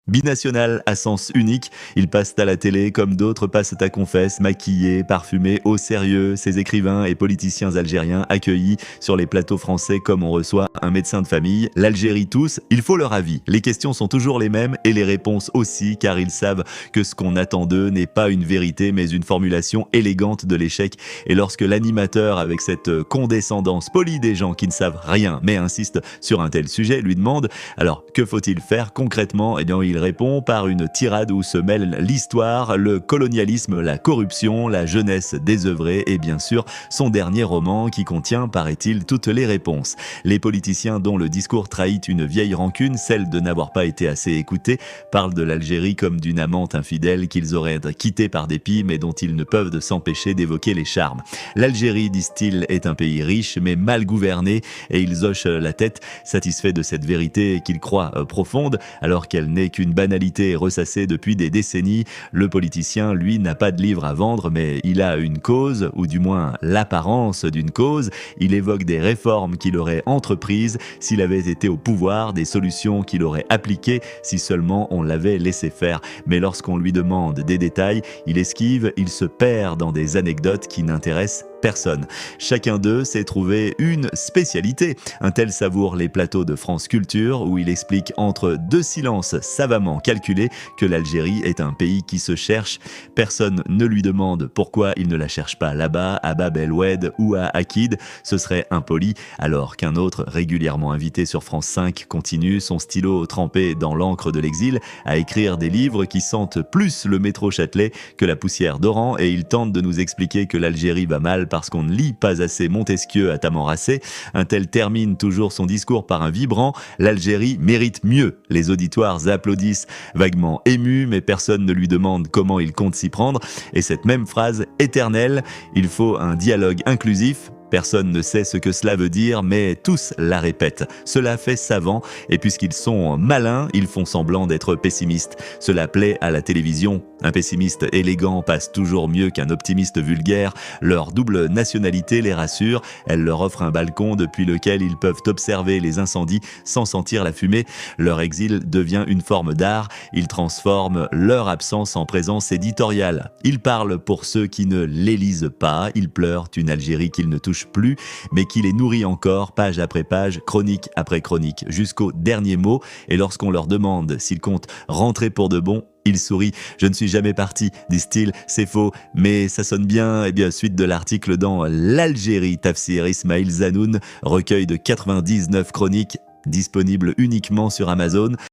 Binational à sens unique, ils passent à la télé comme d'autres passent à confesse, maquillés, parfumés, au sérieux, ces écrivains et politiciens algériens accueillis sur les plateaux français comme on reçoit un médecin de famille. L'Algérie tous, il faut leur avis. Les questions sont toujours les mêmes et les réponses aussi, car ils savent que ce qu'on attend d'eux n'est pas une vérité mais une formulation élégante de l'échec. Et lorsque l'animateur, avec cette condescendance polie des gens qui ne savent rien mais insiste sur un tel sujet, lui demande « Alors, que faut-il faire concrètement ?» Eh bien, il répond par une tirade où se mêlent l'histoire, le colonialisme, la corruption, la jeunesse désœuvrée et bien sûr son dernier roman qui contient, paraît-il, toutes les réponses. Les politiciens dont le discours trahit une vieille rancune, celle de n'avoir pas été assez écoutés, parlent de l'Algérie comme d'une amante infidèle qu'ils auraient quittée par dépit mais dont ils ne peuvent s'empêcher d'évoquer les charmes. L'Algérie, disent-ils, est un pays riche mais mal gouverné et ils hochent la tête, satisfaits de cette vérité qu'ils croient profonde alors qu'elle n'est qu'une banalité ressassée depuis des décennies. Le politicien, lui, n'a pas de livre à vendre, mais il a une cause, ou du moins l'apparence d'une cause. Il évoque des réformes qu'il aurait entreprises s'il avait été au pouvoir, des solutions qu'il aurait appliquées si seulement on l'avait laissé faire. Mais lorsqu'on lui demande des détails, il esquive, il se perd dans des anecdotes qui n'intéressent personne. Chacun d'eux s'est trouvé une spécialité. Un tel savoure les plateaux de France Culture où il explique entre deux silences savamment calculés que l'Algérie est un pays qui se cherche. Personne ne lui demande pourquoi il ne la cherche pas là-bas, à Bab el Oued ou à Akid. Ce serait impoli, alors qu'un autre, régulièrement invité sur France 5, continue, son stylo trempé dans l'encre de l'exil, à écrire des livres qui sentent plus le métro Châtelet que la poussière d'Oran et il tente de nous expliquer que l'Algérie va mal parce qu'on ne lit pas assez Montesquieu à Tamanrasset. Un tel termine toujours son discours par un vibrant « L'Algérie mérite mieux ». Les auditoires applaudissent vaguement émus, mais personne ne lui demande comment il compte s'y prendre. Et cette même phrase éternelle « Il faut un dialogue inclusif ». Personne ne sait ce que cela veut dire, mais tous la répètent. Cela fait savant, et puisqu'ils sont malins, ils font semblant d'être pessimistes. Cela plaît à la télévision. Un pessimiste élégant passe toujours mieux qu'un optimiste vulgaire. Leur double nationalité les rassure. Elle leur offre un balcon depuis lequel ils peuvent observer les incendies sans sentir la fumée. Leur exil devient une forme d'art. Ils transforment leur absence en présence éditoriale. Ils parlent pour ceux qui ne les lisent pas. Ils pleurent une Algérie qu'ils ne touchent plus, mais qui les nourrit encore, page après page, chronique après chronique, jusqu'au dernier mot. Et lorsqu'on leur demande s'ils comptent rentrer pour de bon, ils sourient. « Je ne suis jamais parti », disent-ils, c'est faux, mais ça sonne bien. Et bien, suite de l'article dans L'Algérie, Tafsir Ismail Zanoun, recueil de 99 chroniques, disponible uniquement sur Amazon.